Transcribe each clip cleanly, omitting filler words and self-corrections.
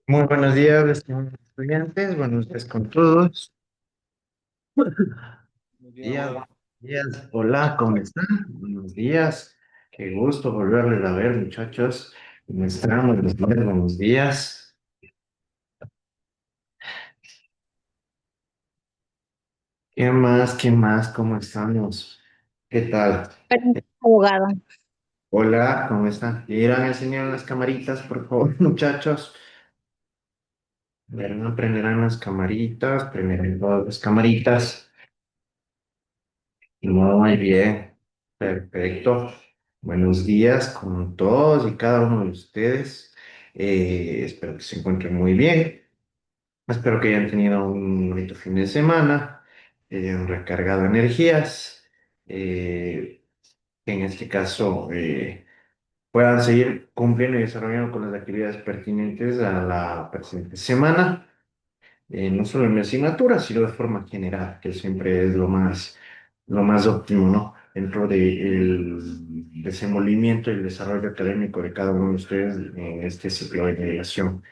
Muy buenos días, estimados estudiantes. Buenos días con todos. Muy bien, Días, abogado. días. Hola, ¿cómo están? Buenos días. Qué gusto volverles a ver, muchachos. ¿Cómo están? Buenos días, buenos días. ¿Qué más? ¿Qué más? ¿Cómo estamos? ¿Qué tal? Abogado. Hola, ¿cómo están? ¿Irán a enseñar las camaritas, por favor, muchachos? Verán, prenderán las camaritas, prenderán todas las camaritas. Muy bien, perfecto. Buenos días con todos y cada uno de ustedes. Espero que se encuentren muy bien. Espero que hayan tenido un bonito fin de semana, que hayan recargado energías. Que en este caso puedan seguir cumpliendo y desarrollando con las actividades pertinentes a la presente semana, no solo en mi asignatura, sino de forma general, que siempre es lo más óptimo, ¿no? Dentro del desenvolvimiento y el desarrollo académico de cada uno de ustedes en este ciclo de mediación.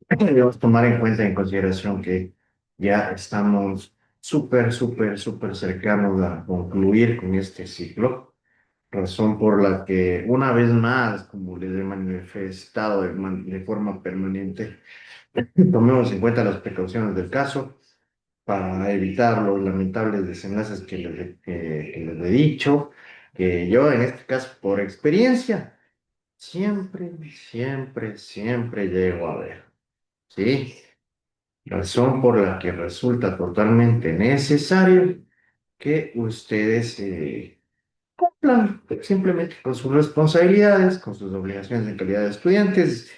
Debemos tomar en cuenta, en consideración que ya estamos súper cercanos a concluir con este ciclo, razón por la que una vez más, como les he manifestado de forma permanente, tomemos en cuenta las precauciones del caso para evitar los lamentables desenlaces que les he dicho, que yo en este caso por experiencia siempre llego a ver, ¿sí? Razón por la que resulta totalmente necesario que ustedes cumplan simplemente con sus responsabilidades, con sus obligaciones en calidad de estudiantes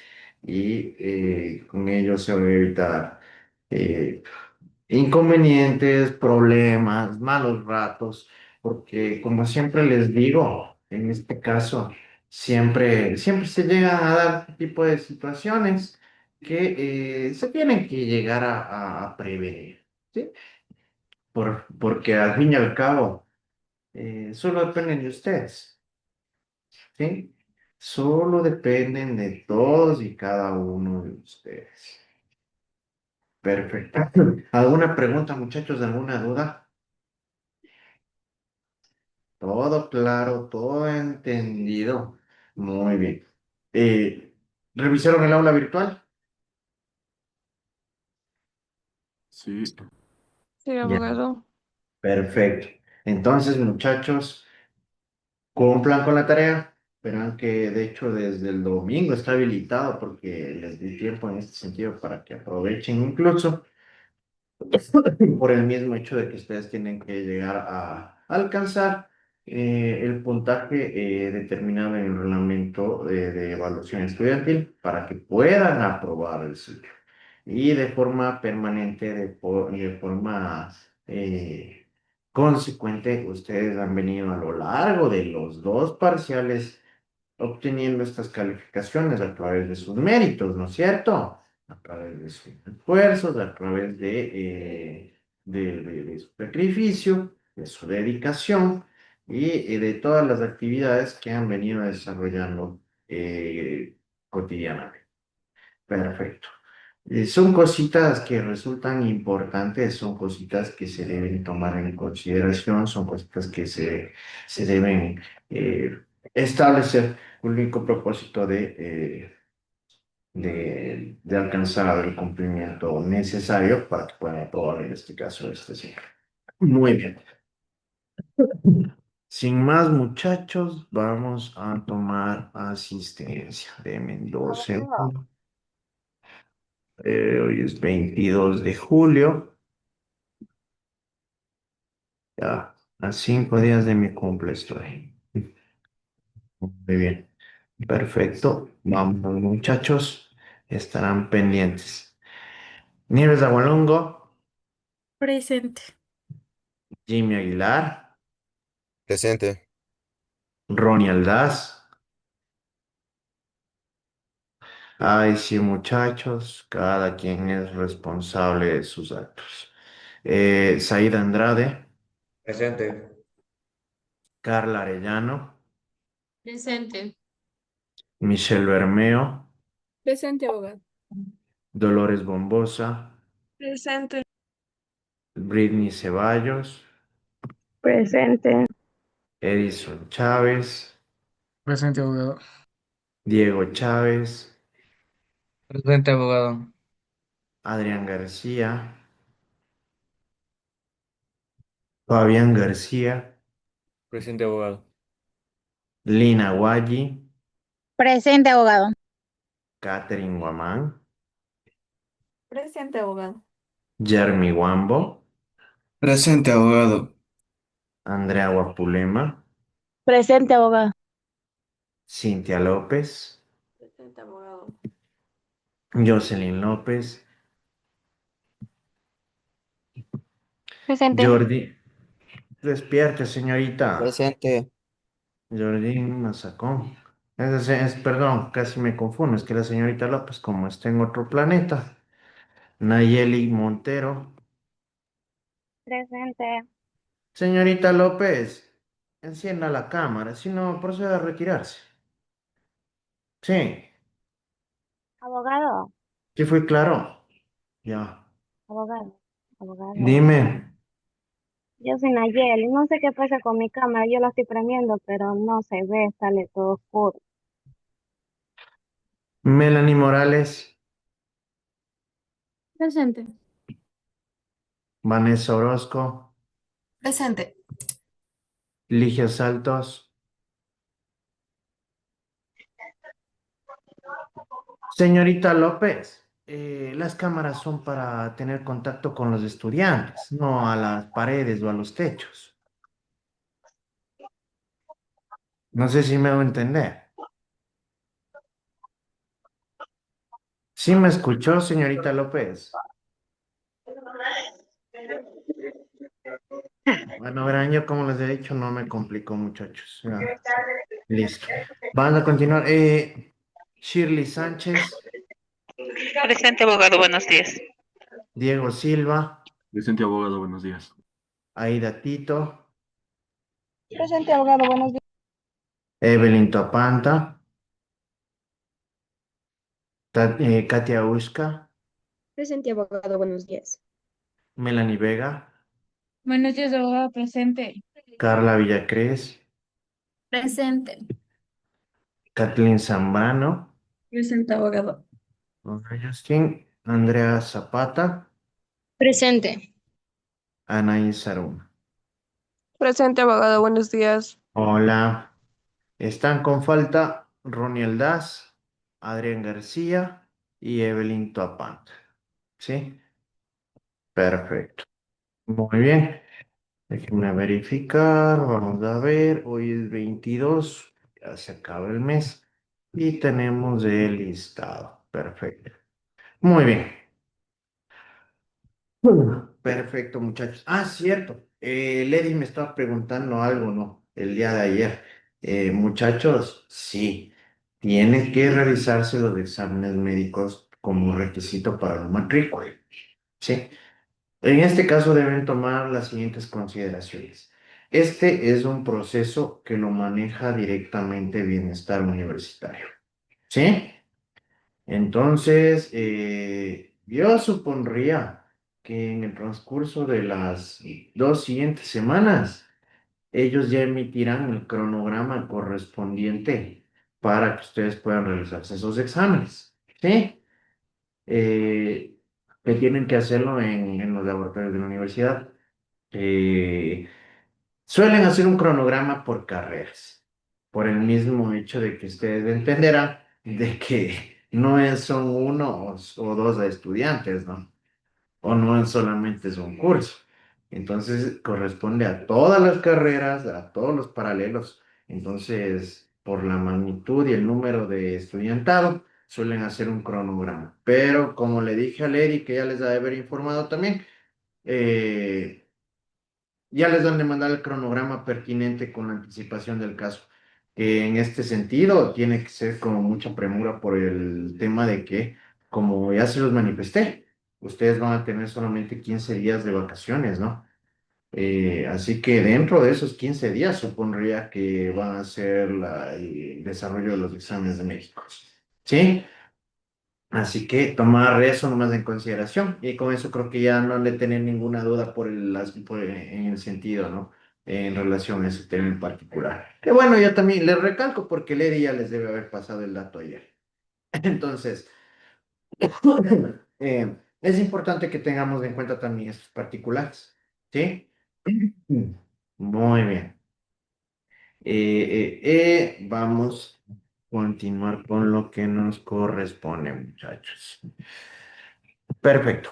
y con ello se va a evitar eh, inconvenientes, problemas, malos ratos, porque como siempre les digo, en este caso, siempre se llegan a dar este tipo de situaciones que se tienen que llegar a prevenir, ¿sí? Porque al fin y al cabo, solo dependen de ustedes, ¿sí? Solo dependen de todos y cada uno de ustedes. Perfecto. ¿Alguna pregunta, muchachos? ¿Alguna duda? Todo claro, todo entendido. Muy bien. Eh, ¿Revisaron el aula virtual? Sí, Sí, Ya. abogado. Perfecto. Entonces, muchachos, cumplan con la tarea. Verán que de hecho desde el domingo está habilitado porque les di tiempo en este sentido para que aprovechen incluso. Por el mismo hecho de que ustedes tienen que llegar a alcanzar el puntaje determinado en el reglamento de evaluación estudiantil para que puedan aprobar el ciclo. Y de forma permanente, de forma consecuente, ustedes han venido a lo largo de los dos parciales obteniendo estas calificaciones a través de sus méritos, ¿no es cierto? A través de sus esfuerzos, a través de su sacrificio, de su dedicación y de todas las actividades que han venido desarrollando cotidianamente. Perfecto. Son cositas que resultan importantes, son cositas que se deben tomar en consideración, son cositas que se deben establecer con el único propósito de alcanzar el cumplimiento necesario para que puedan aprobar en este caso este ciclo. Muy bien. Sin más, muchachos, vamos a tomar asistencia. Denme 12. Hoy es 22 de julio. Ya, a 5 días de mi cumple estoy. Muy bien. Perfecto. Vamos, muchachos. Estarán pendientes. Nieves Agualongo, Presente. Jimmy Aguilar, Presente. Ronnie Aldaz. Ay, sí, muchachos. Cada quien es responsable de sus actos. Said Andrade, Presente. Carla Arellano, Presente. Michelle Bermeo, Presente, abogado. Dolores Bombosa, Presente. Britney Ceballos, Presente. Edison Chávez, Presente, abogado. Diego Chávez, Presente, abogado. Adrián García, Fabián García, Presente, abogado. Lina Guayi, Presente, abogado. Catherine Guamán, Presente, abogado. Jeremy Wambo, Presente, abogado. Andrea Guapulema, Presente, abogado. Cintia López, Presente, abogado. Jocelyn López, Presente. Jordi, despierte, señorita. Presente. Jordi Mazacón. Perdón, casi me confundo, es que la señorita López, como está en otro planeta. Nayeli Montero. Presente. Señorita López, encienda la cámara, si no, proceda a retirarse. Sí, Abogado. sí fui claro. Ya. Abogado. Abogado. Dime, Yo soy Nayeli. No sé qué pasa con mi cámara. Yo la estoy prendiendo, pero no se ve. Sale todo oscuro. Melanie Morales, Presente. Vanessa Orozco, Presente. Ligia Saltos. Señorita López, las cámaras son para tener contacto con los estudiantes, no a las paredes o a los techos. No sé si me hago entender. ¿Sí me escuchó, señorita López? Bueno, verán, yo como les he dicho, no me complico, muchachos. Ya, listo. Van a continuar. Shirley Sánchez, Presente, abogado, buenos días. Diego Silva, Presente, abogado. Buenos días. Aida Tito, Presente, abogado. Buenos días. Evelyn Topanta, Katia Uska, Presente, abogado. Buenos días. Melanie Vega, Buenos días, abogado. Presente. Carla Villacrés, Presente. Kathleen Zambrano, Presente, abogado. Hola, Justin, Andrea Zapata, Presente. Anaí Saruna. Presente, abogado, buenos días. Hola. Están con falta Ronnie Aldaz, Adrián García y Evelyn Topant. ¿Sí? Perfecto. Muy bien. Déjenme verificar. Vamos a ver. Hoy es 22. Ya se acaba el mes. Y tenemos el listado. Perfecto. Muy bien. Perfecto, muchachos. Ah, cierto. Lady me estaba preguntando algo, ¿no? El día de ayer. Muchachos, sí, tienen que realizarse los exámenes médicos como requisito para la matrícula. Sí. En este caso deben tomar las siguientes consideraciones. Este es un proceso que lo maneja directamente Bienestar Universitario. ¿Sí? Entonces, yo supondría que en el transcurso de las 2 siguientes semanas, ellos ya emitirán el cronograma correspondiente para que ustedes puedan realizarse esos exámenes, ¿sí? Eh, que tienen que hacerlo en los laboratorios de la universidad. Eh, Suelen hacer un cronograma por carreras, por el mismo hecho de que ustedes entenderán de que son uno o dos estudiantes, ¿no? O no es solamente es un curso. Entonces corresponde a todas las carreras, a todos los paralelos. Entonces, por la magnitud y el número de estudiantado, suelen hacer un cronograma. Pero como le dije a Lady, que ya les ha de haber informado también, eh, ya les dan de mandar el cronograma pertinente con la anticipación del caso. En este sentido, tiene que ser con mucha premura por el tema de que, como ya se los manifesté, ustedes van a tener solamente 15 días de vacaciones, ¿no? Así que dentro de esos 15 días supondría que van a hacer el desarrollo de los exámenes de México. ¿Sí? Así que tomar eso nomás en consideración y con eso creo que ya no han de tener ninguna duda en el sentido, ¿no? En relación a ese tema en particular. Que bueno, yo también les recalco porque Lady ya les debe haber pasado el dato ayer. Entonces, es importante que tengamos en cuenta también estos particulares, ¿sí? Muy bien. Vamos a continuar con lo que nos corresponde, muchachos. Perfecto.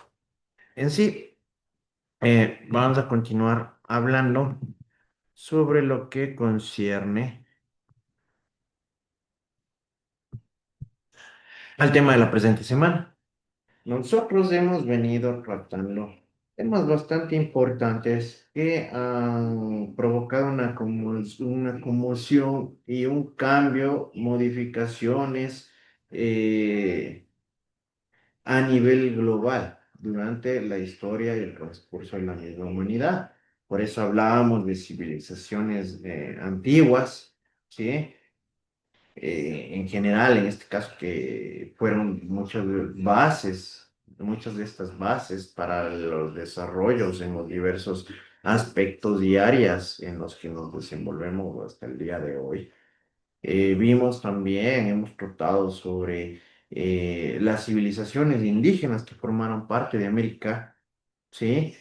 En sí, vamos a continuar hablando sobre lo que concierne al tema de la presente semana. Nosotros hemos venido tratando temas bastante importantes que han provocado una conmoción y un cambio, modificaciones a nivel global durante la historia y el transcurso de la misma humanidad. Por eso hablábamos de civilizaciones antiguas, ¿sí? En general, en este caso, que fueron muchas de estas bases para los desarrollos en los diversos aspectos y áreas en los que nos desenvolvemos hasta el día de hoy. Vimos también, hemos tratado sobre las civilizaciones indígenas que formaron parte de América, ¿sí?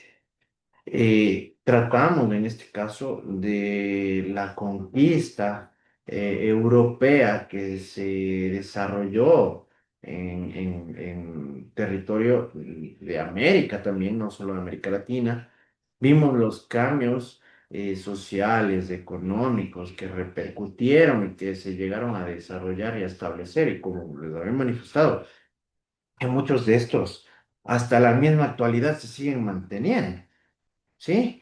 Tratamos en este caso de la conquista europea que se desarrolló en territorio de América también, no solo de América Latina. Vimos los cambios sociales, económicos que repercutieron y que se llegaron a desarrollar y a establecer, y como les había manifestado, que muchos de estos hasta la misma actualidad se siguen manteniendo. ¿Sí?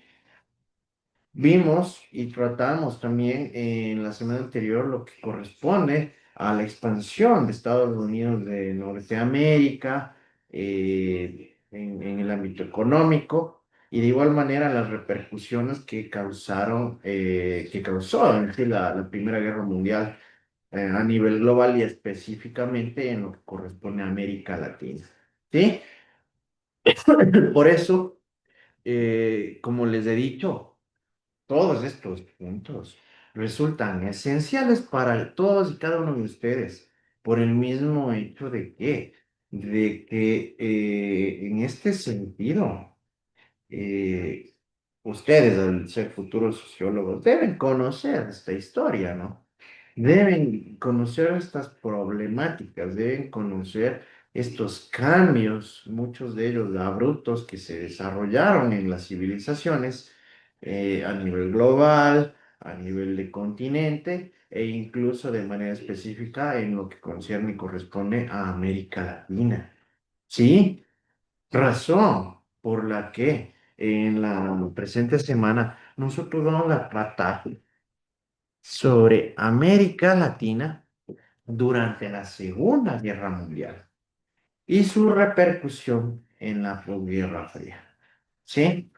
Vimos y tratamos también en la semana anterior lo que corresponde a la expansión de Estados Unidos de Norteamérica en el ámbito económico y de igual manera las repercusiones que causó en sí la Primera Guerra Mundial a nivel global y específicamente en lo que corresponde a América Latina. ¿Sí? Por eso, como les he dicho, todos estos puntos resultan esenciales para todos y cada uno de ustedes, por el mismo hecho de que en este sentido, eh, ustedes, al ser futuros sociólogos, deben conocer esta historia, ¿no? Deben conocer estas problemáticas, deben conocer estos cambios, muchos de ellos abruptos que se desarrollaron en las civilizaciones a nivel global, a nivel de continente e incluso de manera específica en lo que concierne y corresponde a América Latina. ¿Sí? Razón por la que en la presente semana nosotros vamos a tratar sobre América Latina durante la Segunda Guerra Mundial y su repercusión en la Guerra Fría. ¿Sí?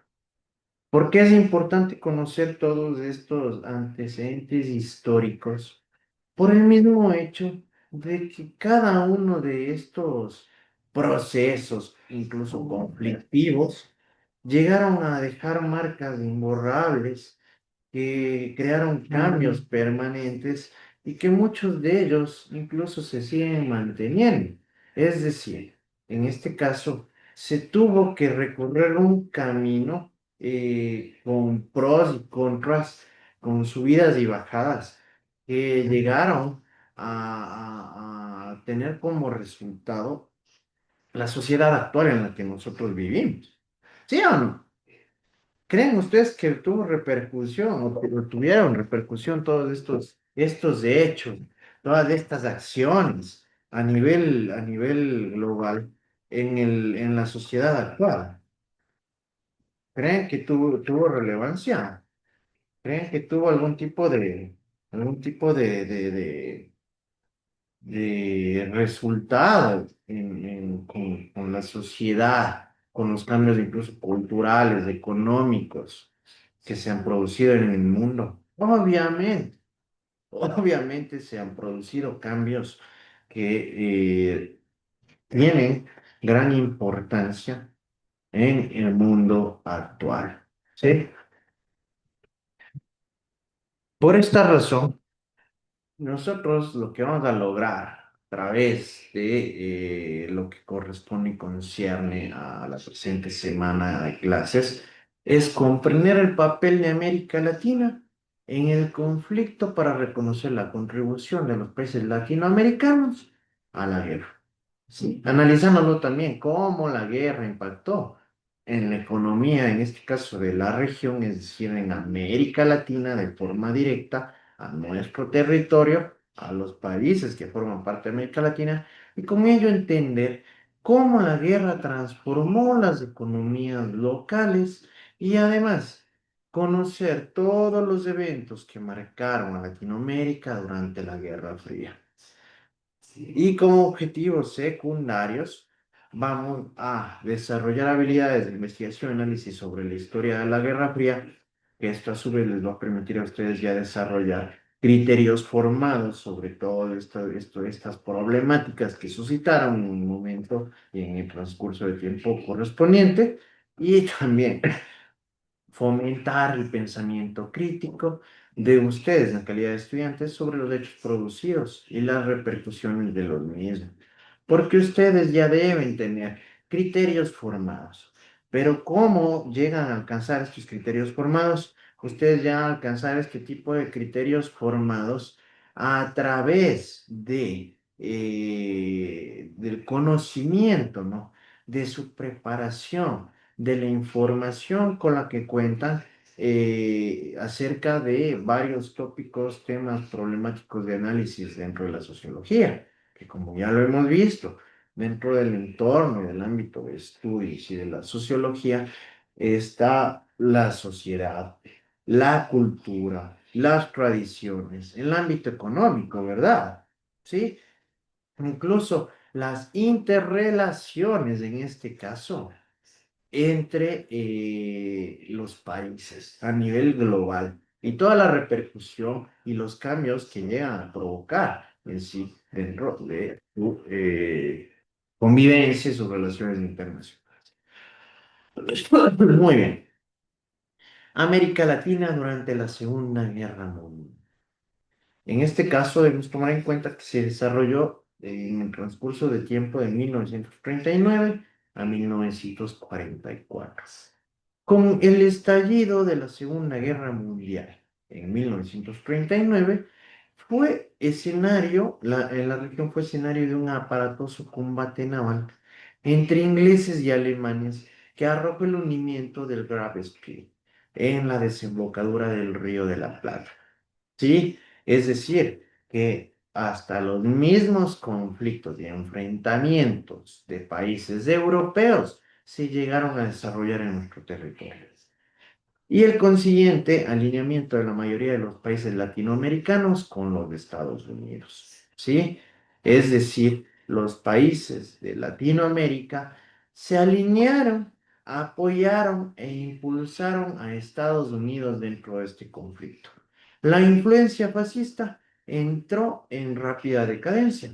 ¿Por qué es importante conocer todos estos antecedentes históricos? Por el mismo hecho de que cada uno de estos procesos, incluso conflictivos, llegaron a dejar marcas imborrables que crearon cambios permanentes y que muchos de ellos incluso se siguen manteniendo. Es decir, en este caso, se tuvo que recorrer un camino con pros y contras, con subidas y bajadas, que llegaron a tener como resultado la sociedad actual en la que nosotros vivimos. ¿Sí o no? ¿Creen ustedes que tuvo repercusión o tuvieron repercusión todos estos hechos, todas estas acciones a nivel global en la sociedad actual? ¿Creen que tuvo relevancia? ¿Creen que tuvo algún tipo de resultado con la sociedad, con los cambios incluso culturales, económicos que se han producido en el mundo? Obviamente se han producido cambios que tienen gran importancia en el mundo actual. ¿Sí? Por esta razón, nosotros lo que vamos a lograr a través de lo que corresponde y concierne a la presente semana de clases es comprender el papel de América Latina en el conflicto para reconocer la contribución de los países latinoamericanos a la guerra. Sí, analizándolo también cómo la guerra impactó en la economía, en este caso de la región, es decir, en América Latina de forma directa a nuestro territorio, a los países que forman parte de América Latina, y con ello entender cómo la guerra transformó las economías locales y además conocer todos los eventos que marcaron a Latinoamérica durante la Guerra Fría. Y como objetivos secundarios, vamos a desarrollar habilidades de investigación y análisis sobre la historia de la Guerra Fría, que esto a su vez les va a permitir a ustedes ya desarrollar criterios formados sobre todo estas problemáticas que suscitaron en un momento y en el transcurso de tiempo correspondiente, y también fomentar el pensamiento crítico de ustedes en calidad de estudiantes sobre los hechos producidos y las repercusiones de los mismos, porque ustedes ya deben tener criterios formados. Pero ¿cómo llegan a alcanzar estos criterios formados? Ustedes llegan a alcanzar este tipo de criterios formados a través del conocimiento, ¿no? De su preparación, de la información con la que cuentan acerca de varios tópicos, temas problemáticos de análisis dentro de la sociología, que como ya lo hemos visto, dentro del entorno y del ámbito de estudios y de la sociología está la sociedad, la cultura, las tradiciones, el ámbito económico, ¿verdad? ¿Sí? Incluso las interrelaciones en este caso entre los países a nivel global y toda la repercusión y los cambios que llegan a provocar en sí dentro de su convivencia y sus relaciones internacionales. Muy bien. América Latina durante la Segunda Guerra Mundial. En este caso debemos tomar en cuenta que se desarrolló en el transcurso de tiempo de 1939 a 1944. Con el estallido de la Segunda Guerra Mundial en 1939, la región fue escenario de un aparatoso combate naval entre ingleses y alemanes que arrojó el hundimiento del Grave Spee en la desembocadura del Río de la Plata. ¿Sí? Es decir, que hasta los mismos conflictos y enfrentamientos de países europeos se llegaron a desarrollar en nuestro territorio. Y el consiguiente alineamiento de la mayoría de los países latinoamericanos con los de Estados Unidos. ¿Sí? Es decir, los países de Latinoamérica se alinearon, apoyaron e impulsaron a Estados Unidos dentro de este conflicto. La influencia fascista entró en rápida decadencia.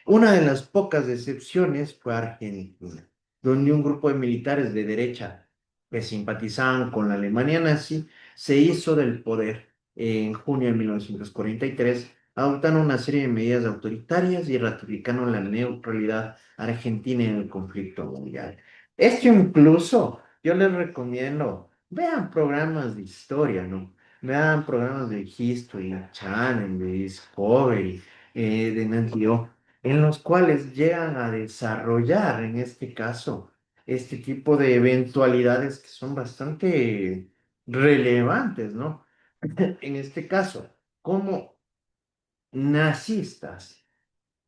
Una de las pocas excepciones fue Argentina, donde un grupo de militares de derecha que simpatizaban con la Alemania nazi se hizo del poder en junio de 1943, adoptando una serie de medidas autoritarias y ratificando la neutralidad argentina en el conflicto mundial. Esto incluso, yo les recomiendo, vean programas de historia, ¿no? Vean programas de History Channel, de Discovery, de Nat Geo, en los cuales llegan a desarrollar, en este caso, este tipo de eventualidades que son bastante relevantes, ¿no? En este caso, como nazistas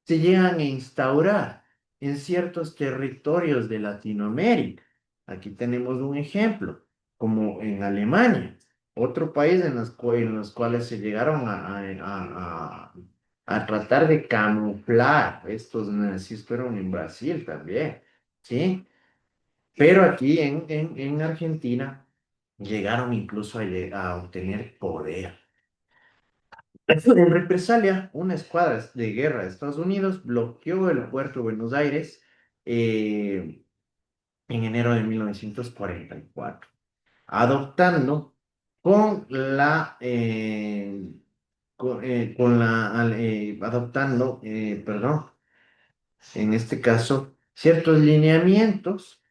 se llegan a instaurar en ciertos territorios de Latinoamérica. Aquí tenemos un ejemplo, como en Alemania, otro país en los cuales se llegaron a tratar de camuflar estos nazis, fueron en Brasil también, ¿sí? Pero aquí en Argentina llegaron incluso a obtener poder. En represalia, una escuadra de guerra de Estados Unidos bloqueó el puerto de Buenos Aires eh, en enero de 1944, adoptando con la, perdón, en este caso, ciertos lineamientos,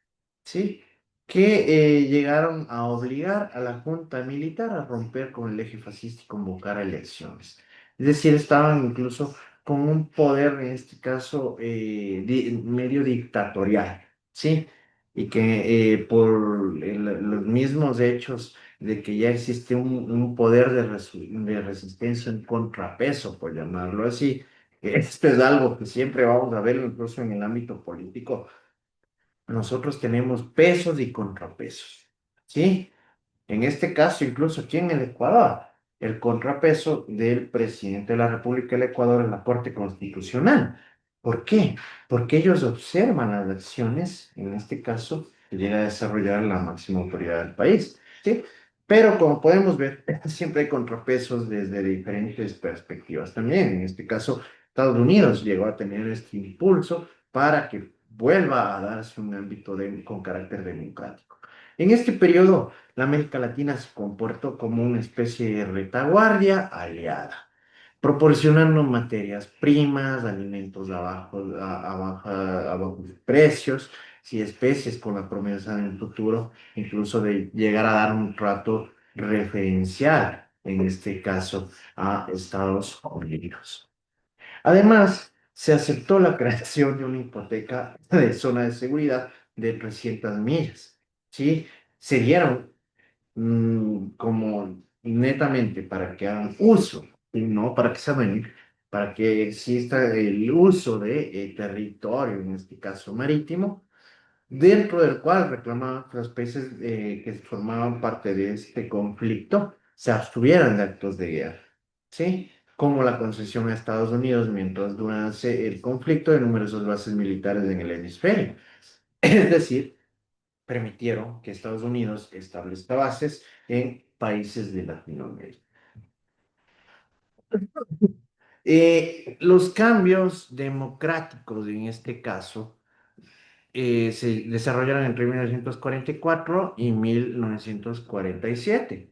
¿sí? Que llegaron a obligar a la Junta Militar a romper con el eje fascista y convocar a elecciones. Es decir, estaban incluso con un poder, en este caso, medio dictatorial, ¿sí? Y que por los mismos hechos de que ya existe un poder de resistencia, un contrapeso, por llamarlo así. Esto es algo que siempre vamos a ver incluso en el ámbito político. Nosotros tenemos pesos y contrapesos, ¿sí? En este caso, incluso aquí en el Ecuador, el contrapeso del presidente de la República del Ecuador en la Corte Constitucional. ¿Por qué? Porque ellos observan las acciones, en este caso, que llega a desarrollar la máxima autoridad del país, ¿sí? Pero como podemos ver, siempre hay contrapesos desde diferentes perspectivas. También, en este caso, Estados Unidos llegó a tener este impulso para que vuelva a darse un ámbito con carácter democrático. En este periodo, la América Latina se comportó como una especie de retaguardia aliada, proporcionando materias primas, alimentos a bajos precios y especies con la promesa en el futuro, incluso de llegar a dar un trato referencial, en este caso, a Estados Unidos. Además, se aceptó la creación de una hipoteca de zona de seguridad de 300 millas. ¿Sí? Se dieron como netamente para que hagan uso, y no para que se adueñen, para que exista el uso de territorio, en este caso marítimo, dentro del cual reclamaban que los países que formaban parte de este conflicto se abstuvieran de actos de guerra, ¿sí? Como la concesión a Estados Unidos mientras durase el conflicto de numerosas bases militares en el hemisferio. Es decir, permitieron que Estados Unidos establezca bases en países de Latinoamérica. Los cambios democráticos en este caso se desarrollaron entre 1944 y 1947.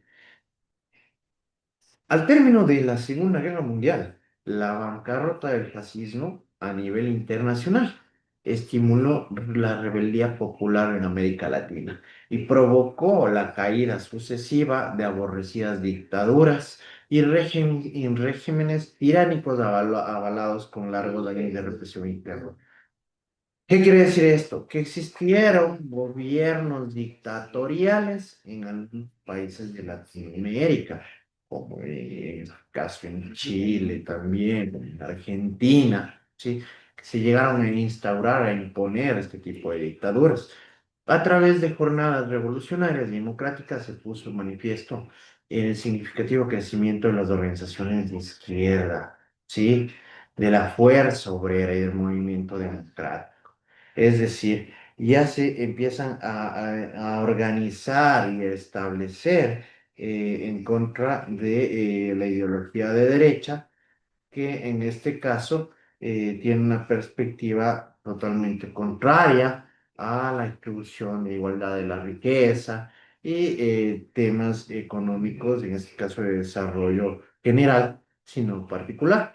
Al término de la Segunda Guerra Mundial, la bancarrota del fascismo a nivel internacional estimuló la rebeldía popular en América Latina y provocó la caída sucesiva de aborrecidas dictaduras y regímenes tiránicos avalados con largos años de represión interna. ¿Qué quiere decir esto? Que existieron gobiernos dictatoriales en algunos países de Latinoamérica, como en el caso en Chile también, en Argentina, ¿sí? Que se llegaron a instaurar, a imponer este tipo de dictaduras. A través de jornadas revolucionarias y democráticas se puso en manifiesto el significativo crecimiento de las organizaciones de izquierda, ¿sí? De la fuerza obrera y del movimiento democrático. Es decir, ya se empiezan a organizar y a establecer en contra de la ideología de derecha, que en este caso tiene una perspectiva totalmente contraria a la distribución de igualdad de la riqueza y temas económicos, en este caso de desarrollo general, sino particular.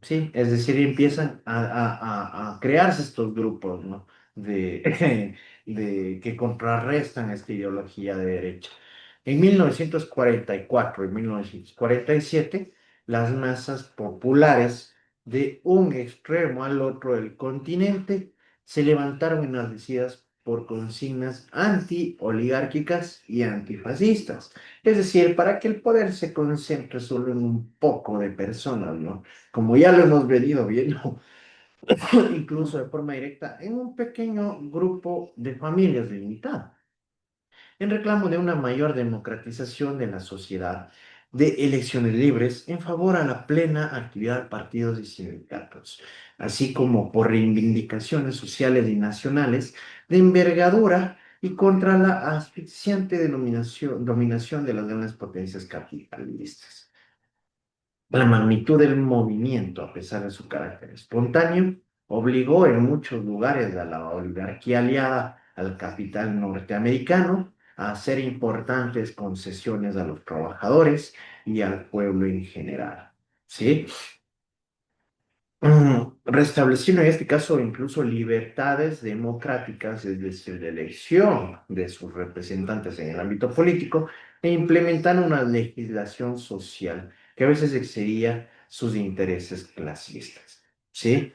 Sí, es decir, empiezan a crearse estos grupos, ¿no? De, de, que contrarrestan esta ideología de derecha. En 1944 y 1947, las masas populares de un extremo al otro del continente se levantaron enardecidas por consignas anti-oligárquicas y antifascistas. Es decir, para que el poder se concentre solo en un poco de personas, ¿no? Como ya lo hemos venido viendo, incluso de forma directa, en un pequeño grupo de familias delimitadas, en reclamo de una mayor democratización de la sociedad, de elecciones libres en favor a la plena actividad de partidos y sindicatos, así como por reivindicaciones sociales y nacionales de envergadura y contra la asfixiante dominación de las grandes potencias capitalistas. La magnitud del movimiento, a pesar de su carácter espontáneo, obligó en muchos lugares a la oligarquía aliada al capital norteamericano a hacer importantes concesiones a los trabajadores y al pueblo en general. ¿Sí? Restableciendo en este caso incluso libertades democráticas, es decir, la elección de sus representantes en el ámbito político, e implementando una legislación social que a veces excedía sus intereses clasistas. ¿Sí?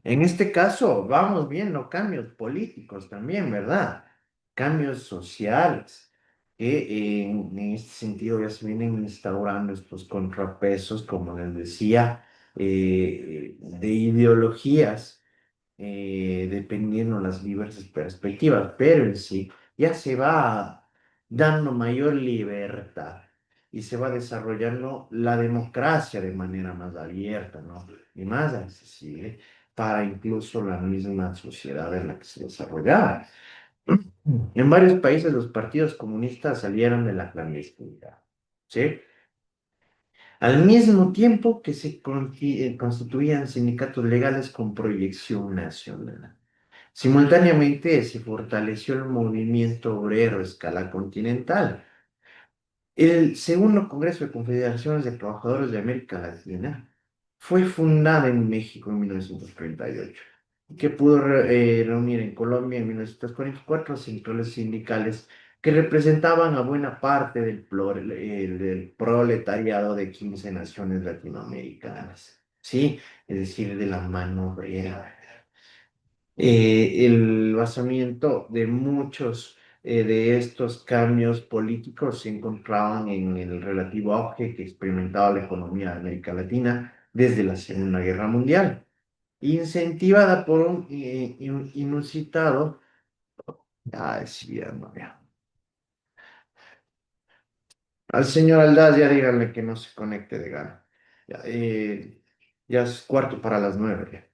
En este caso, vamos viendo cambios políticos también, ¿verdad? Cambios sociales, que en este sentido ya se vienen instaurando estos contrapesos, como les decía, de ideologías dependiendo las diversas perspectivas, pero en sí ya se va dando mayor libertad y se va desarrollando la democracia de manera más abierta, ¿no? Y más accesible para incluso la misma sociedad en la que se desarrollaba. En varios países los partidos comunistas salieron de la clandestinidad, ¿sí? Al mismo tiempo que se constituían sindicatos legales con proyección nacional. Simultáneamente se fortaleció el movimiento obrero a escala continental. El segundo Congreso de Confederaciones de Trabajadores de América Latina fue fundado en México en 1938, que pudo reunir en Colombia en 1944 centrales sindicales que representaban a buena parte del proletariado de 15 naciones latinoamericanas, ¿sí? Es decir, de la mano obrera. El basamiento de muchos de estos cambios políticos se encontraban en el relativo auge que experimentaba la economía de América Latina desde la Segunda Guerra Mundial, incentivada por un inusitado, sí, ya no veo. Al señor Aldaz ya díganle que no se conecte de gana. Ya, ya es 8:45.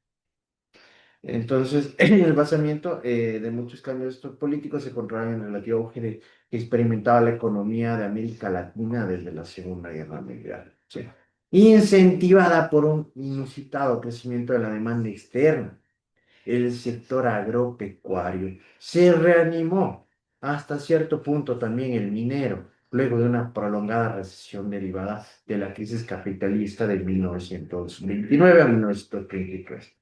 Entonces, el basamiento de muchos cambios estos políticos se encontraban en el relativo auge que experimentaba la economía de América Latina desde la Segunda Guerra Mundial, ¿sí? Incentivada por un inusitado crecimiento de la demanda externa. El sector agropecuario se reanimó hasta cierto punto también el minero, luego de una prolongada recesión derivada de la crisis capitalista de 1929 a 1933.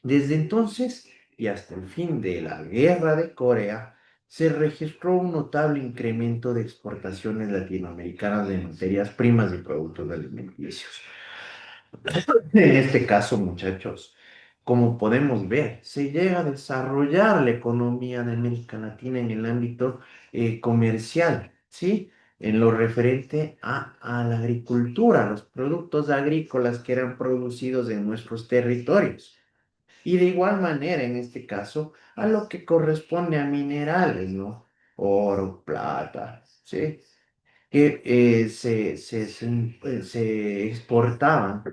Desde entonces y hasta el fin de la Guerra de Corea, se registró un notable incremento de exportaciones latinoamericanas de materias primas y productos alimenticios. En este caso, muchachos, como podemos ver, se llega a desarrollar la economía de América Latina en el ámbito comercial, ¿sí? En lo referente a la agricultura, los productos agrícolas que eran producidos en nuestros territorios. Y de igual manera, en este caso, a lo que corresponde a minerales, ¿no? Oro, plata, ¿sí? Que se exportaban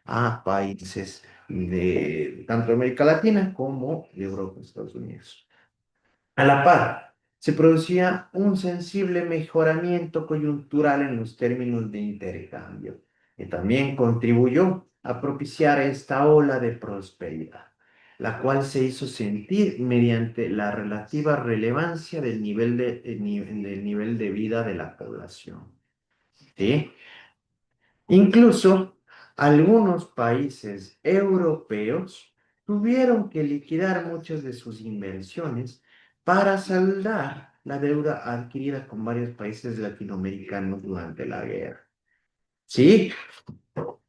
a países de tanto América Latina como de Europa, Estados Unidos. A la par, se producía un sensible mejoramiento coyuntural en los términos de intercambio, que también contribuyó a propiciar esta ola de prosperidad, la cual se hizo sentir mediante la relativa relevancia del nivel de vida de la población. ¿Sí? Incluso algunos países europeos tuvieron que liquidar muchas de sus inversiones para saldar la deuda adquirida con varios países latinoamericanos durante la guerra. ¿Sí?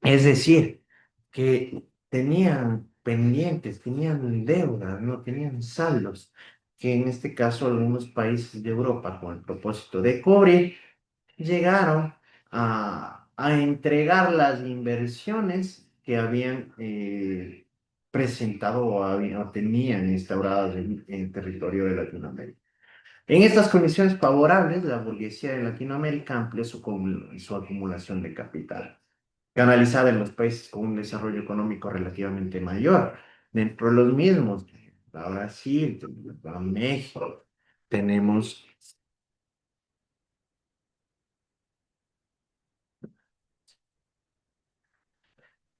Es decir, que tenían pendientes, tenían deudas, no tenían saldos, que en este caso algunos países de Europa, con el propósito de cubrir, llegaron a entregar las inversiones que habían presentado o tenían instauradas en el territorio de Latinoamérica. En estas condiciones favorables, la burguesía de Latinoamérica amplió su acumulación de capital, canalizada en los países con un desarrollo económico relativamente mayor. Dentro de los mismos, a Brasil, a México, tenemos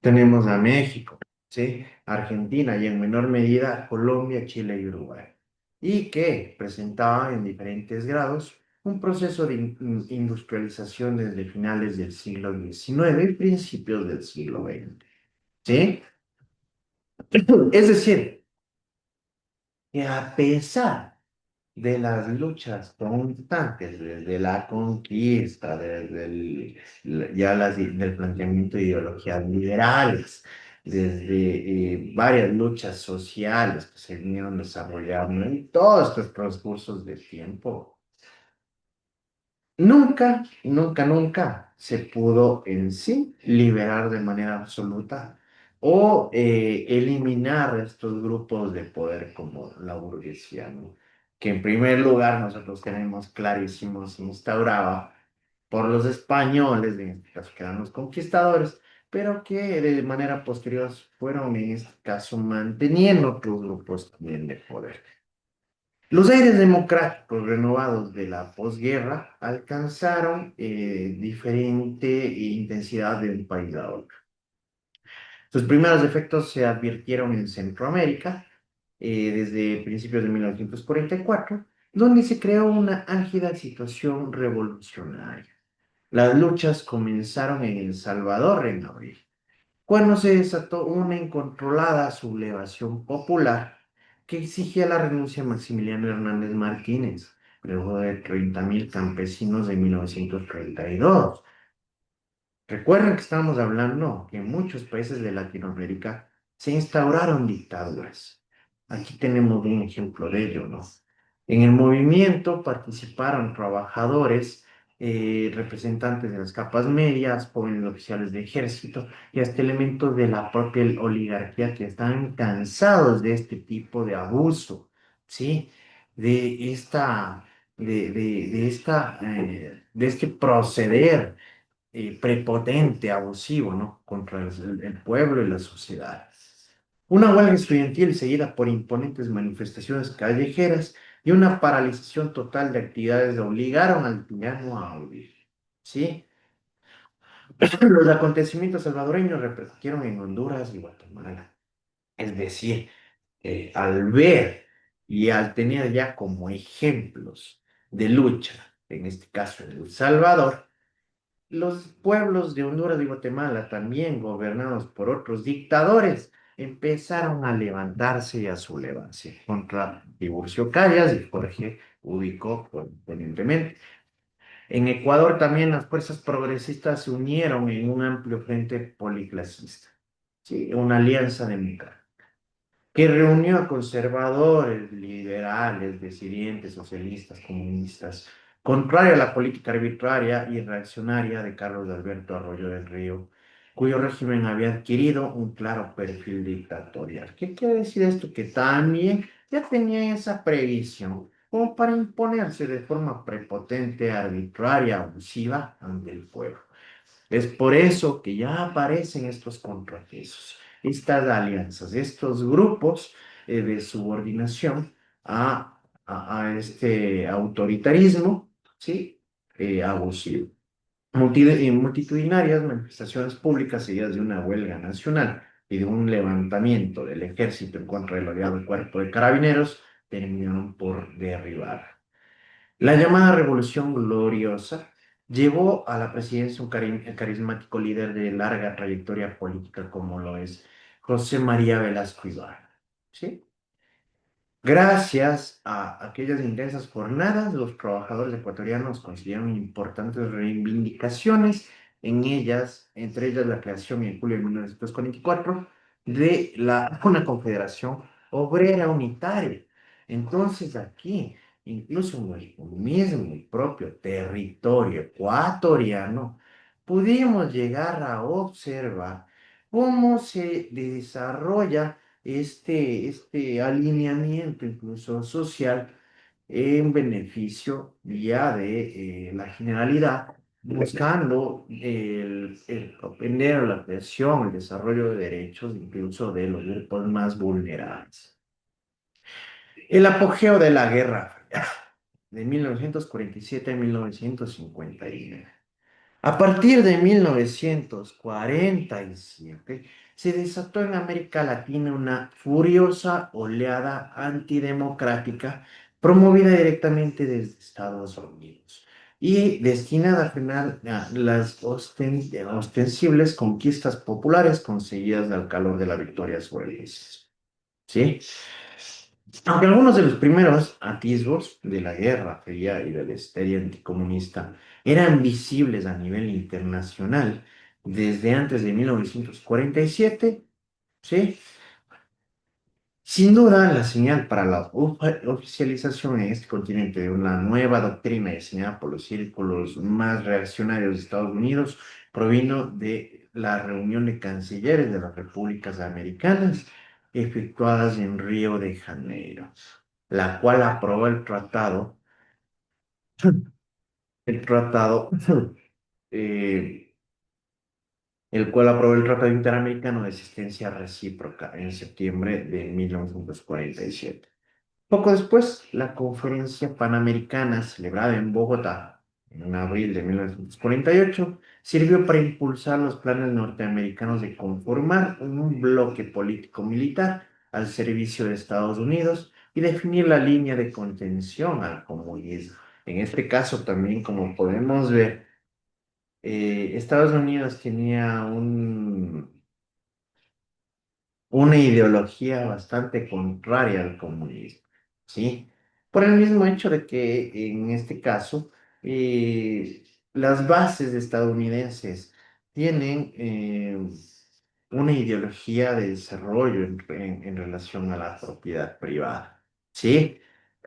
Tenemos a México, ¿sí? Argentina y en menor medida Colombia, Chile y Uruguay. Y que presentaban en diferentes grados un proceso de industrialización desde finales del siglo XIX y principios del siglo XX, ¿sí? Es decir, que a pesar de las luchas constantes, desde la conquista, desde del planteamiento de ideologías liberales, desde varias luchas sociales que se vinieron desarrollando en todos estos transcursos de tiempo. Nunca, nunca, nunca se pudo en sí liberar de manera absoluta o eliminar estos grupos de poder como la burguesía, ¿no? Que en primer lugar nosotros tenemos clarísimo se instauraba por los españoles, en este caso que eran los conquistadores, pero que de manera posterior fueron en este caso manteniendo otros grupos también de poder. Los aires democráticos renovados de la posguerra alcanzaron diferente intensidad de un país a otro. Sus primeros efectos se advirtieron en Centroamérica desde principios de 1944, donde se creó una álgida situación revolucionaria. Las luchas comenzaron en El Salvador en abril, cuando se desató una incontrolada sublevación popular que exigía la renuncia de Maximiliano Hernández Martínez, luego de 30.000 campesinos de 1932. Recuerden que estamos hablando que en muchos países de Latinoamérica se instauraron dictaduras. Aquí tenemos un ejemplo de ello, ¿no? En el movimiento participaron trabajadores, representantes de las capas medias, jóvenes oficiales de ejército y hasta elementos de la propia oligarquía que están cansados de este tipo de abuso, ¿sí? De esta, de este proceder prepotente, abusivo, ¿no? Contra el pueblo y la sociedad. Una huelga estudiantil seguida por imponentes manifestaciones callejeras y una paralización total de actividades obligaron al tirano a huir. ¿Sí? Los acontecimientos salvadoreños repercutieron en Honduras y Guatemala. Es decir, al ver y al tener ya como ejemplos de lucha, en este caso en El Salvador, los pueblos de Honduras y Guatemala, también gobernados por otros dictadores, empezaron a levantarse y a sublevarse contra Tiburcio Cañas y Jorge Ubicó permanentemente. En Ecuador también las fuerzas progresistas se unieron en un amplio frente policlasista, ¿sí? Una alianza democrática que reunió a conservadores, liberales, disidentes, socialistas, comunistas, contrario a la política arbitraria y reaccionaria de Carlos Alberto Arroyo del Río, cuyo régimen había adquirido un claro perfil dictatorial. ¿Qué quiere decir esto? Que también ya tenía esa previsión como para imponerse de forma prepotente, arbitraria, abusiva ante el pueblo. Es por eso que ya aparecen estos contrapesos, estas alianzas, estos grupos de subordinación a este autoritarismo, ¿sí? Abusivo. Multitudinarias manifestaciones públicas seguidas de una huelga nacional y de un levantamiento del ejército en contra del odiado cuerpo de carabineros terminaron por derribar. La llamada Revolución Gloriosa llevó a la presidencia un carismático líder de larga trayectoria política como lo es José María Velasco Ibarra. ¿Sí? Gracias a aquellas intensas jornadas, los trabajadores ecuatorianos consiguieron importantes reivindicaciones en ellas, entre ellas la creación en julio de 1944 de una confederación obrera unitaria. Entonces aquí, incluso en el mismo propio territorio ecuatoriano, pudimos llegar a observar cómo se desarrolla este alineamiento incluso social en beneficio ya de la generalidad, buscando el obtener la creación, el desarrollo de derechos incluso de los grupos más vulnerables. El apogeo de la Guerra Fría, de 1947 a 1959. A partir de 1947 se desató en América Latina una furiosa oleada antidemocrática promovida directamente desde Estados Unidos y destinada a frenar las ostensibles conquistas populares conseguidas al calor de la victoria sobre el ISIS. ¿Sí? Aunque algunos de los primeros atisbos de la Guerra Fría y de la histeria anticomunista eran visibles a nivel internacional desde antes de 1947, ¿sí? Sin duda, la señal para la oficialización en este continente de una nueva doctrina diseñada por los círculos más reaccionarios de Estados Unidos provino de la reunión de cancilleres de las repúblicas americanas efectuadas en Río de Janeiro, la cual aprobó el tratado, eh, el cual aprobó el Tratado Interamericano de Asistencia Recíproca en septiembre de 1947. Poco después, la Conferencia Panamericana, celebrada en Bogotá en abril de 1948, sirvió para impulsar los planes norteamericanos de conformar un bloque político-militar al servicio de Estados Unidos y definir la línea de contención al comunismo. En este caso, también, como podemos ver, Estados Unidos tenía una ideología bastante contraria al comunismo, ¿sí? Por el mismo hecho de que en este caso las bases estadounidenses tienen una ideología de desarrollo en relación a la propiedad privada, ¿sí?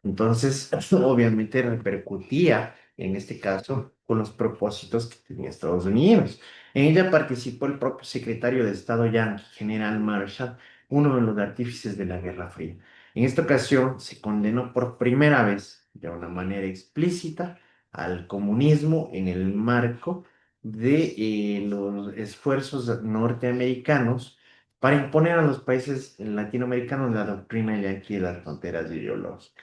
Entonces, obviamente repercutía en este caso con los propósitos que tenía Estados Unidos. En ella participó el propio secretario de Estado Yankee, General Marshall, uno de los artífices de la Guerra Fría. En esta ocasión se condenó por primera vez, de una manera explícita, al comunismo en el marco de los esfuerzos norteamericanos para imponer a los países latinoamericanos la doctrina yanqui de las fronteras ideológicas.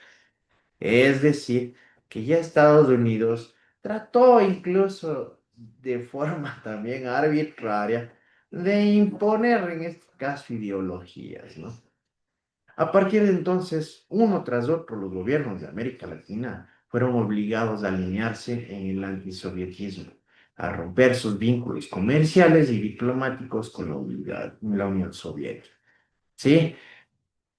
Es decir, que ya Estados Unidos trató incluso de forma también arbitraria de imponer en este caso ideologías, ¿no? A partir de entonces, uno tras otro, los gobiernos de América Latina fueron obligados a alinearse en el antisovietismo, a romper sus vínculos comerciales y diplomáticos con la Unión Soviética. ¿Sí?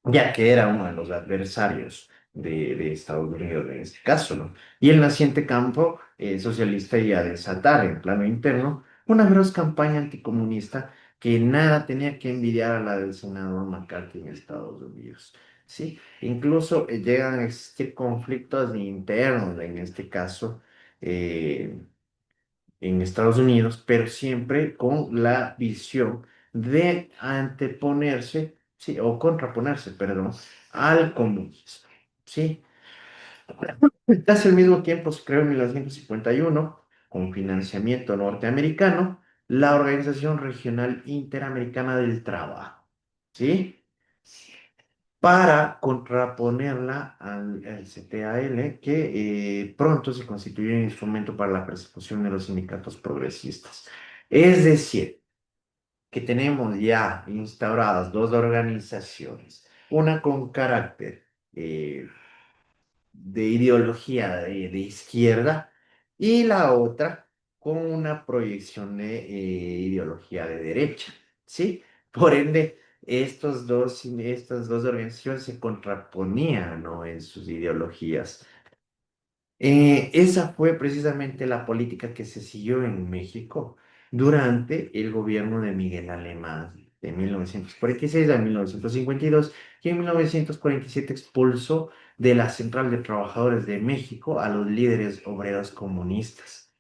Ya que era uno de los adversarios de Estados Unidos en este caso, ¿no? Y el naciente campo socialista iba a desatar en plano interno una feroz campaña anticomunista que nada tenía que envidiar a la del senador McCarthy en Estados Unidos. Sí, incluso llegan a existir conflictos internos en este caso eh, en Estados Unidos, pero siempre con la visión de anteponerse, sí, o contraponerse, perdón, al comunismo, ¿sí? Casi al mismo tiempo se creó en 1951, con financiamiento norteamericano, la Organización Regional Interamericana del Trabajo, ¿sí? Para contraponerla al CTAL, que pronto se constituyó un instrumento para la persecución de los sindicatos progresistas. Es decir, que tenemos ya instauradas dos organizaciones, una con carácter de ideología de izquierda y la otra con una proyección de ideología de derecha, ¿sí? Por ende, estas dos organizaciones se contraponían, ¿no? En sus ideologías. Esa fue precisamente la política que se siguió en México durante el gobierno de Miguel Alemán, de 1946 a 1952, que en 1947 expulsó de la Central de Trabajadores de México a los líderes obreros comunistas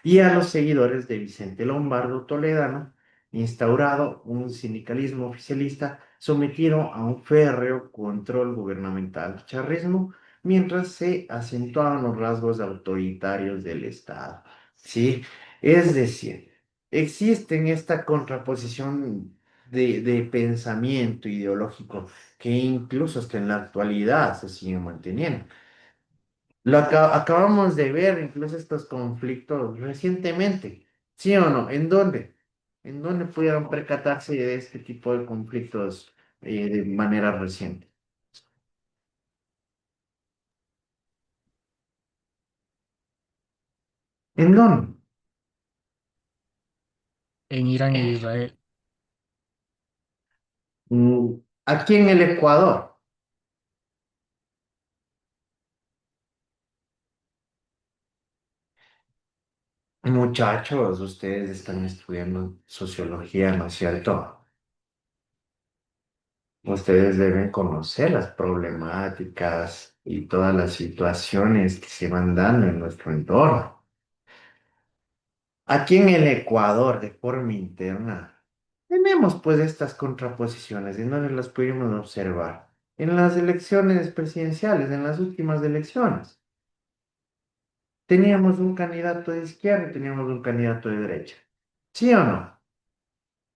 y a los seguidores de Vicente Lombardo Toledano, instaurado un sindicalismo oficialista sometido a un férreo control gubernamental charrismo, mientras se acentuaban los rasgos autoritarios del Estado. ¿Sí? Es decir, existe esta contraposición de pensamiento ideológico que incluso hasta en la actualidad se sigue manteniendo. Acabamos de ver incluso estos conflictos recientemente ¿Sí o no? ¿En dónde? ¿En dónde pudieron percatarse de este tipo de conflictos de manera reciente? ¿En dónde? En Irán e Israel. Aquí en el Ecuador. Muchachos, ustedes están estudiando sociología, ¿no es cierto? Ustedes deben conocer las problemáticas y todas las situaciones que se van dando en nuestro entorno. Aquí en el Ecuador, de forma interna, tenemos pues estas contraposiciones en donde las pudimos observar en las elecciones presidenciales, en las últimas elecciones. Teníamos un candidato de izquierda y teníamos un candidato de derecha. ¿Sí o no?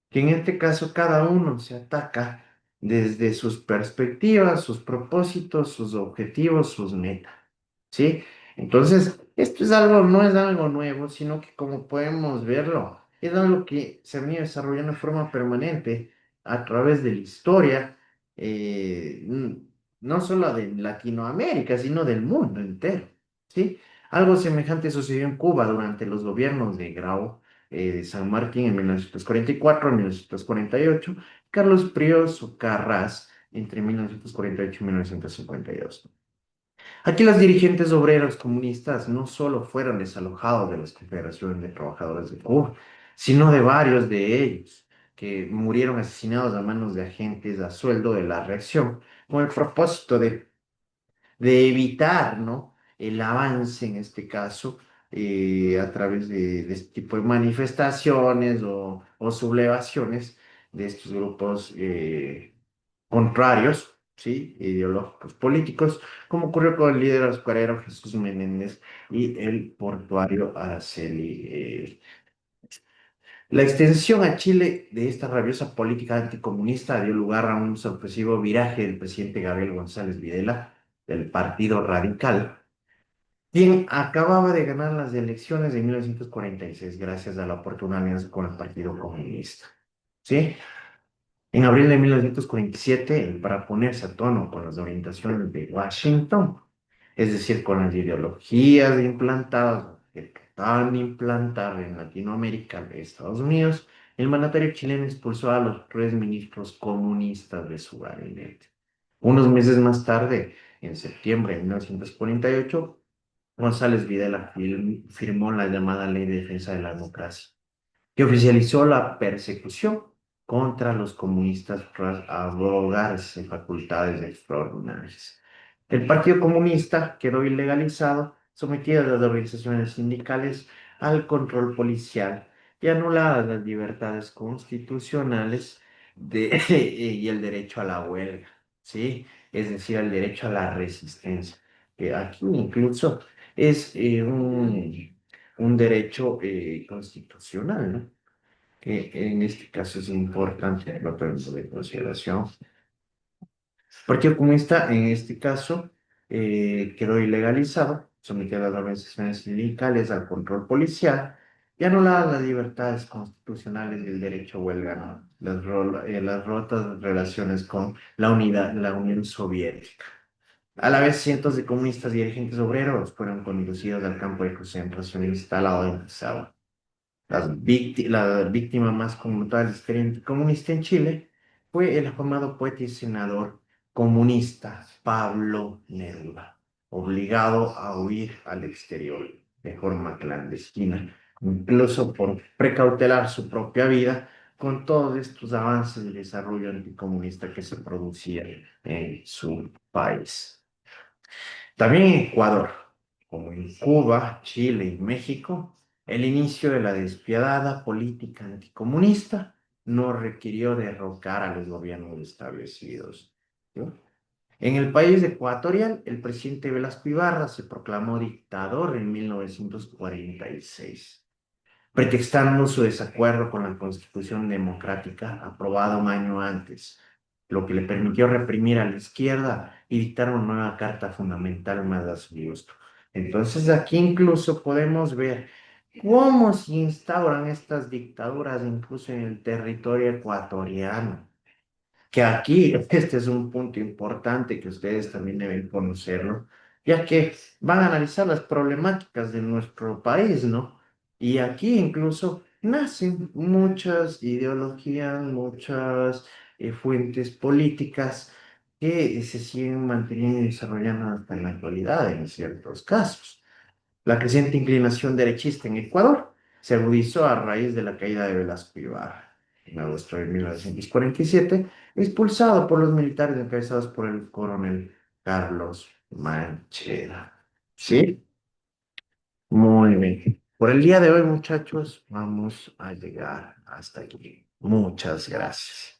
Que en este caso cada uno se ataca desde sus perspectivas, sus propósitos, sus objetivos, sus metas. ¿Sí? Entonces, esto es algo, no es algo nuevo, sino que como podemos verlo, es algo que se ha venido desarrollando de forma permanente a través de la historia, no solo de Latinoamérica, sino del mundo entero, ¿sí? Algo semejante sucedió en Cuba durante los gobiernos de Grau, de San Martín en 1944, 1948, Carlos Prioso Carras entre 1948 y 1952. Aquí los dirigentes obreros comunistas no solo fueron desalojados de las confederaciones de trabajadores de Cuba, sino de varios de ellos, que murieron asesinados a manos de agentes a sueldo de la reacción, con el propósito de evitar, ¿no? El avance, en este caso, a través de este tipo de manifestaciones o sublevaciones de estos grupos contrarios, ¿sí? Ideológicos, políticos, como ocurrió con el líder azucarero Jesús Menéndez y el portuario Araceli. La extensión a Chile de esta rabiosa política anticomunista dio lugar a un sorpresivo viraje del presidente Gabriel González Videla, del Partido Radical, quien acababa de ganar las elecciones de 1946 gracias a la oportuna alianza con el Partido Comunista. ¿Sí? En abril de 1947, para ponerse a tono con las orientaciones de Washington, es decir, con las ideologías implantadas que trataban de implantar en Latinoamérica de Estados Unidos, el mandatario chileno expulsó a los tres ministros comunistas de su gabinete. Unos meses más tarde, en septiembre de 1948, González Videla firmó la llamada Ley de Defensa de la Democracia, que oficializó la persecución contra los comunistas tras abrogarse facultades extraordinarias. El Partido Comunista quedó ilegalizado, sometido a las organizaciones sindicales al control policial y anuladas las libertades constitucionales y el derecho a la huelga, ¿sí? Es decir, el derecho a la resistencia, que aquí incluso es un derecho constitucional, ¿no? Que en este caso es importante lo tenemos de consideración. El Partido Comunista en este caso quedó ilegalizado, sometido a las organizaciones sindicales, al control policial y anuladas las libertades constitucionales y el derecho a huelga, ¿no? Las rotas relaciones con la Unión Soviética. A la vez, cientos de comunistas y dirigentes obreros fueron conducidos al campo de concentración instalado en Pisagua. La víctima más conmutada del experimento comunista en Chile fue el afamado poeta y senador comunista Pablo Neruda, obligado a huir al exterior de forma clandestina, incluso por precautelar su propia vida con todos estos avances de desarrollo anticomunista que se producían en su país. También en Ecuador, como en Cuba, Chile y México, el inicio de la despiadada política anticomunista no requirió derrocar a los gobiernos establecidos, ¿no? En el país ecuatorial, el presidente Velasco Ibarra se proclamó dictador en 1946, pretextando su desacuerdo con la Constitución Democrática aprobada un año antes, lo que le permitió reprimir a la izquierda y dictar una nueva Carta Fundamental más a su gusto. Entonces aquí incluso podemos ver cómo se instauran estas dictaduras incluso en el territorio ecuatoriano. Que aquí este es un punto importante que ustedes también deben conocerlo, ya que van a analizar las problemáticas de nuestro país, ¿no? Y aquí incluso nacen muchas ideologías, muchas fuentes políticas que se siguen manteniendo y desarrollando hasta en la actualidad en ciertos casos. La creciente inclinación derechista en Ecuador se agudizó a raíz de la caída de Velasco Ibarra en agosto de 1947, expulsado por los militares encabezados por el coronel Carlos Manchera. ¿Sí? Muy bien. Por el día de hoy, muchachos, vamos a llegar hasta aquí. Muchas gracias.